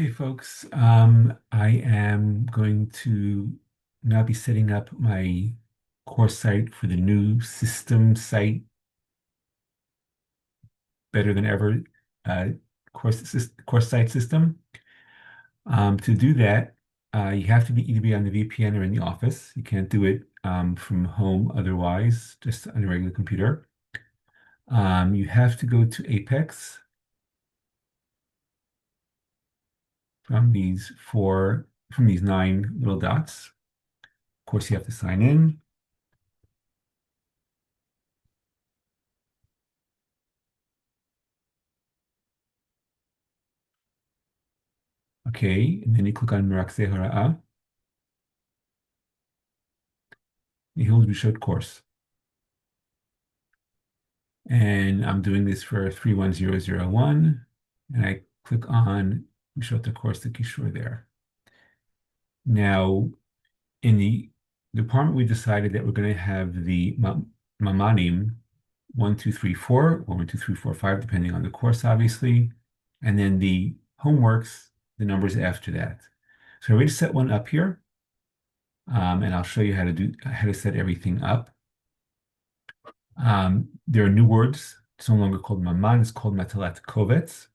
Okay, folks, I am going to now be setting up my course site for the new system site, better than ever uh, course site system. To do that, you have to either be on the VPN or in the office. You can't do it from home otherwise, just on a regular computer. You have to go to Apex from these nine little dots. Of course, you have to sign in. Okay, and then you click on Merakseh Hara'ah, Nihil Rishot course. And I'm doing this for 31001, and I click on Rishot course, the Kishore there. Now, in the department, we decided that we're going to have the Mamanim 1, 2, 3, 4, or 1, 2, 3, 4, 5, depending on the course, obviously. And then the homeworks, the numbers after that. So I already set one up here. And I'll show you how to set everything up. There are new words. It's no longer called Maman, it's called Matalat Kovetz,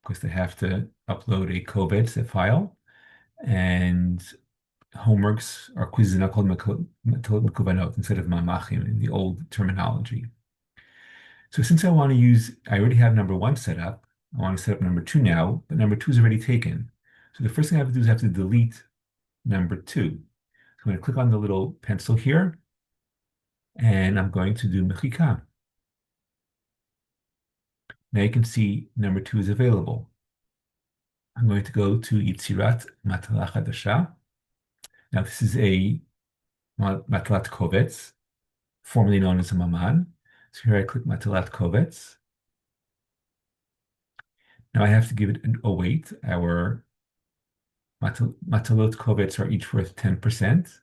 because they have to upload a Kovetz, a file. And homeworks or quizzes are now called Matalat Makovanot instead of Mamachim in the old terminology. So since I already have number one set up, I want to set up number two now, but number two is already taken. So the first thing I have to do is I have to delete number two. So I'm going to click on the little pencil here, and I'm going to do Mechika. Now you can see number two is available. I'm going to go to Yitzirat Matala Chadasha. Now this is a Matalat Kovetz, formerly known as a Maman. So here I click Matalat Kovetz. Now I have to give it a weight. Our Matalot Kovetz are each worth 10%.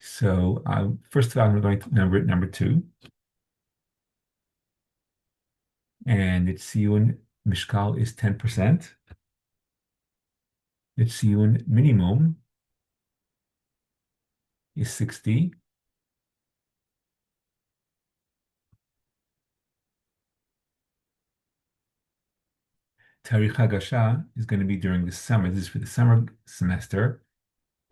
So first of all, I'm going to number it number two. And its Siyun Mishkal is 10%. Its Siyun minimum is 60. Tarikh Hagasha is going to be during the summer. This is for the summer semester.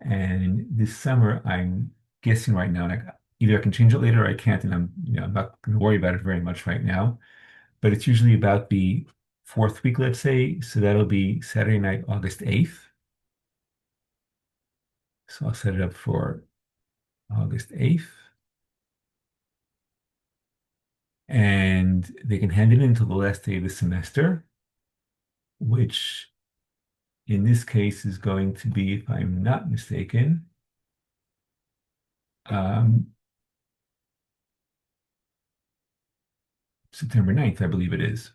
And this summer, I'm guessing right now, like either I can change it later or I can't, and I'm not going to worry about it very much right now. But it's usually about the fourth week, let's say. So that'll be Saturday night, August 8th. So I'll set it up for August 8th. And they can hand it in until the last day of the semester, which in this case is going to be, if I'm not mistaken, September 9th, I believe it is.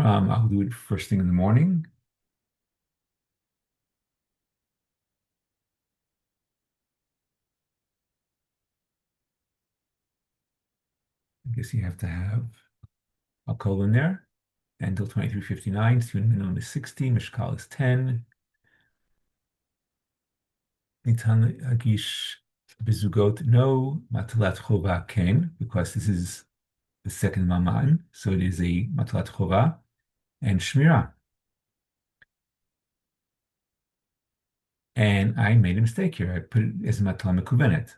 I'll do it first thing in the morning. I guess you have to have a colon there. Until 2359, student minimum is 60, Mishkal is 10. Nitan Agish Bizugot, no. Matalat Chova Ken, because this is the second Maman, so it is a Matalat Chova. And Shmira. And I made a mistake here. I put it as Matala Mekuvenet.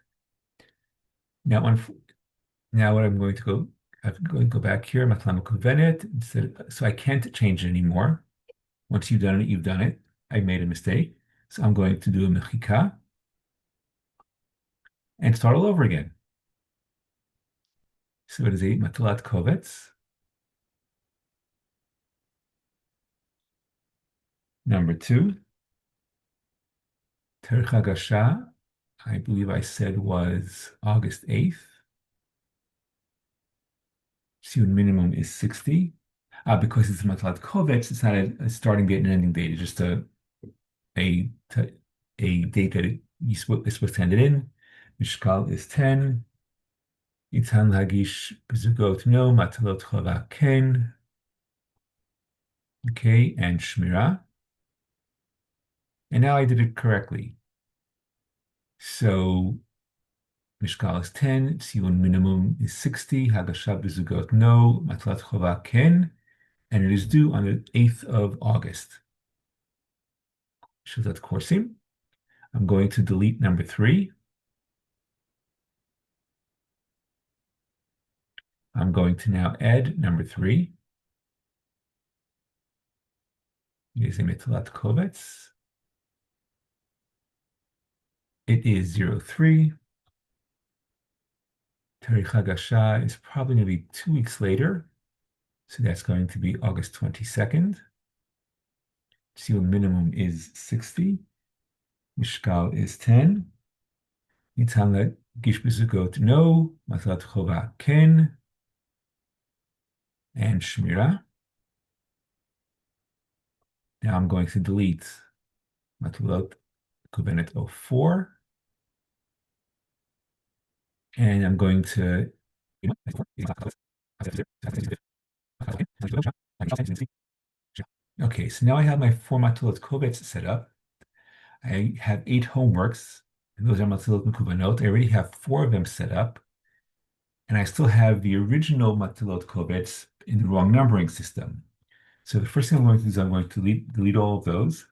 Now, what I'm going to go, I'm going to go back here, Matala Mekuvenet, so I can't change it anymore. Once you've done it, you've done it. I made a mistake. So I'm going to do a Mechika and start all over again. So it is a Matalat Kovetz. Number two, Tarikh Hagasha, I believe I said was August 8th. Siyun minimum is 60. Because it's Matalat Kovetz, it's not a starting date and an ending date. It's just a date that it's supposed to hand it in. Mishkal is 10. Nitan lagish bezugot no, matalot chava ken. Okay, and shmira. And now I did it correctly. So Mishkal is 10, Tziyun minimum is 60, Hagasha bezugot no, Matalat chova ken, and it is due on the 8th of August. Shazat Korsim. I'm going to delete number 3. I'm going to now add number 3. It is a Mitalat Kovetz. It is 03. Tarikh Hagasha is probably going to be 2 weeks later. So that's going to be August 22nd. Tziyun minimum is 60. Mishkal is 10. Nitan lagish bezugot no, Matalat chova ken, and shmira. Now I'm going to delete Matalot Kubenet 04, and I'm going to okay, so now I have my 4 Matalot Kovets set up. I have 8 homeworks, and those are Matalot Kubenot. I already have 4 of them set up, and I still have the original Matalot Kovets in the wrong numbering system. So the first thing I'm going to do is I'm going to delete all of those.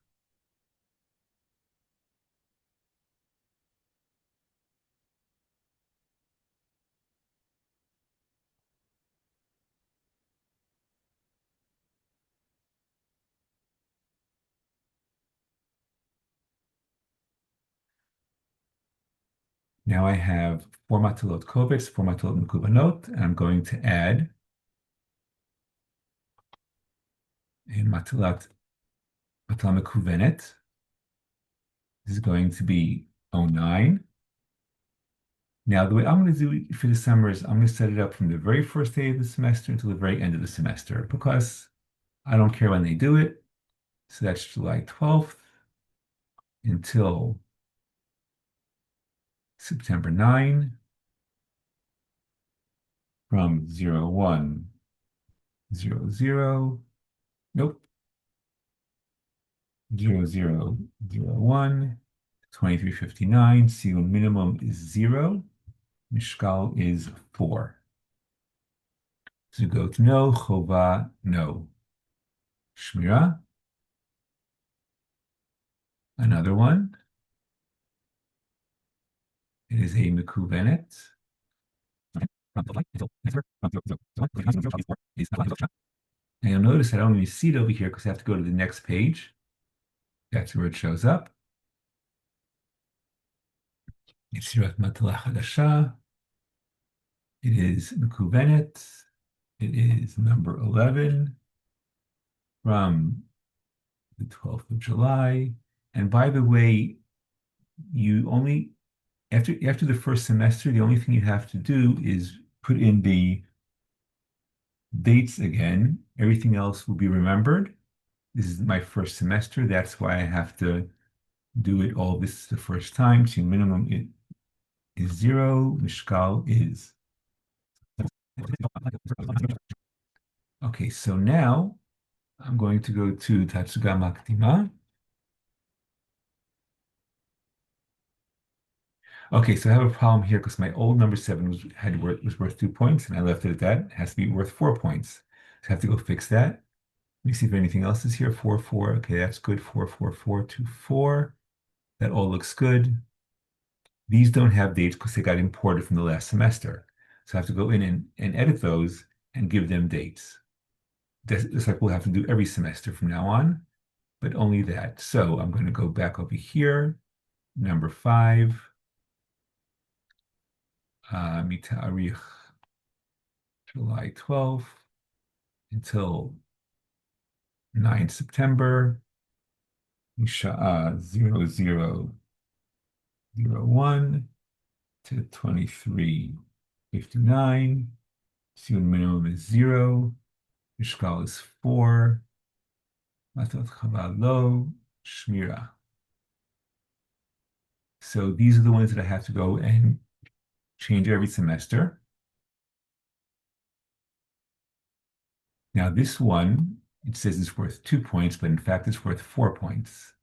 Now I have 4 Matalot Kovets, 4 Matalot Mekubanot, and I'm going to add a Matalat Mekuvenet. This is going to be 09. Now, the way I'm going to do it for the summer is I'm going to set it up from the very first day of the semester until the very end of the semester because I don't care when they do it. So that's July 12th until September 9 from 0100, nope, 0001, 2359. Tziyun minimum is 0. Mishkal is 4. Zugot no, chova no. Shmira. Another one. It is a mekuvenet. And you'll notice I don't even see it over here because I have to go to the next page. That's where it shows up. Yetzirat Matala Hadasha. It is mekuvenet. It is number 11 from the 12th of July. And by the way, you only after the first semester, the only thing you have to do is put in the dates again. Everything else will be remembered. This is my first semester. That's why I have to do it all this the first time. So minimum is 0. Mishkal is. Okay, so now I'm going to go to Tatsuga Maktima. Okay, so I have a problem here because my old number 7 was worth 2 points, and I left it at that. It has to be worth 4 points. So I have to go fix that. Let me see if anything else is here. 4, 4. Okay, that's good. 4, 4, 4, 2, 4. That all looks good. These don't have dates because they got imported from the last semester. So I have to go in and edit those and give them dates. Just like we'll have to do every semester from now on, but only that. So I'm going to go back over here. Number 5. Mitarich July 12th until 9 September. Misha'a 0001 to 2359. Tziyun minimum is 0. Mishkal is 4. Matot chava lo. Shmira. So these are the ones that I have to go and change every semester. Now this one, it says it's worth 2 points, but in fact it's worth 4 points.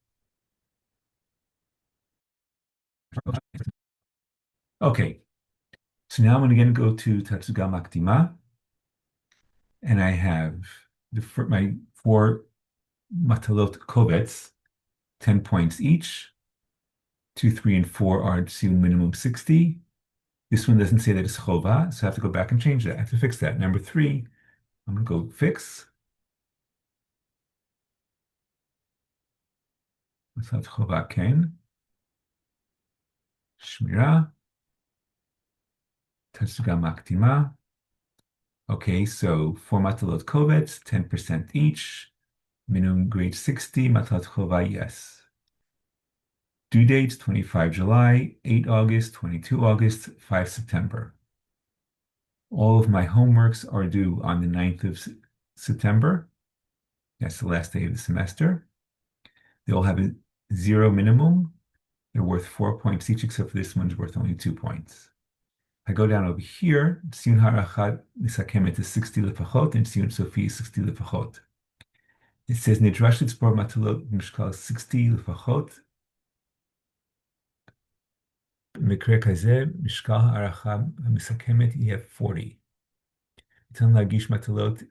Okay, so now I'm going to go to Tatsuga Maktima, and I have my four matalot kovets, 10 points each. 2, 3, and 4 are tziyun minimum 60. This one doesn't say that it's chova, so I have to go back and change that. I have to fix that. Number 3, I'm going to go fix. Let's have chova ken. Shmira. Tatsuga maktima. Okay, so 4 matalot kovets, 10% each. Minimum grade 60. Matalat chova, yes. Due dates 25 July, 8 August, 22 August, 5 September. All of my homeworks are due on the 9th of September. That's the last day of the semester. They all have a 0 minimum. They're worth 4 points each, except for this one's worth only 2 points. I go down over here. Tziyun harachat misakemet is 60 lefachot, and tziyun sofi is 60 lefachot. It says nidrash litzpor matalot mishkal 60 לפחות. במקרה כזה, משקל הערכה המסכמת יהיה 40. ניתן להגיש מטלות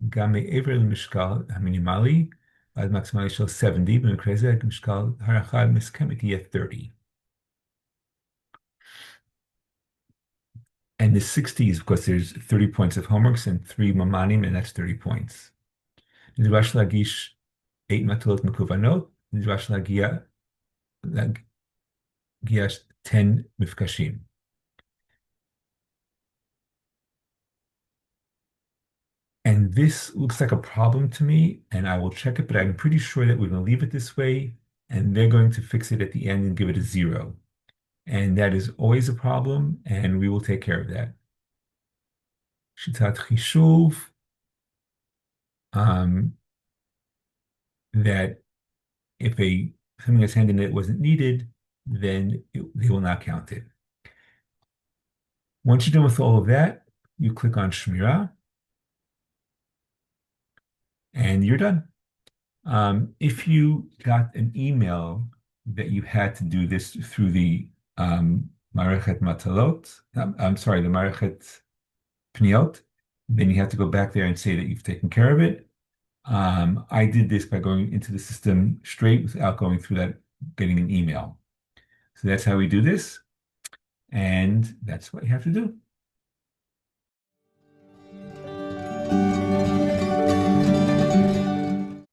גם מעבר למשקל המינימלי, עד מקסימלי של 70, במקרה זה משקל הערכה המסכמת יהיה 30. And the 60 is because there's 30 points of homeworks and 3 mamanim, and that's 30 points. נדרש להגיש 8 מטלות מקוונות, נדרש להגיע 10 מפגשים. And this looks like a problem to me, and I will check it, but I'm pretty sure that we're going to leave it this way, and they're going to fix it at the end and give it a 0. And that is always a problem, and we will take care of that. Shitat Chishuv, that if something is handed that wasn't needed, then they will not count it. Once you're done with all of that, you click on Shmira, and you're done. If you got an email that you had to do this through the Marachet Matalot, I'm sorry, the Marachet Pniot, then you have to go back there and say that you've taken care of it. I did this by going into the system straight without going through that, getting an email. So that's how we do this, and that's what you have to do.